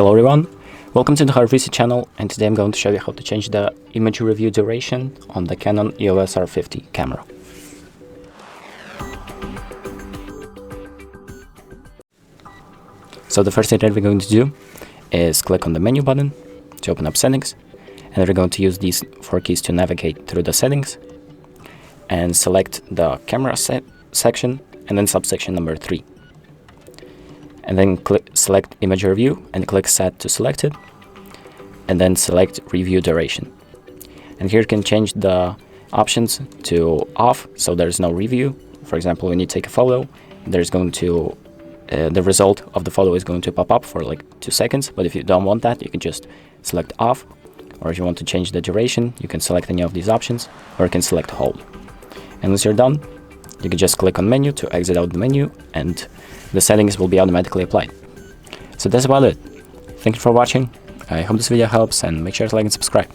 Hello everyone, welcome to the HardReset channel, and today I'm going to show you how to change the image review duration on the Canon EOS R50 camera. So the first thing that we're going to do is click on the menu button to open up settings, and we're going to use these 4 keys to navigate through the settings and select the camera section and then subsection number 3. And then select image review and click set to selected, and then select review duration. And here you can change the options to off, so there's no review. For example, when you take a photo, there's going to the result of the photo is going to pop up for like 2 seconds, but if you don't want that, you can just select off. Or if you want to change the duration, you can select any of these options, or you can select hold. And once you're done, you can just click on menu to exit out the menu, and the settings will be automatically applied. So that's about it. Thank you for watching. I hope this video helps, and make sure to like and subscribe.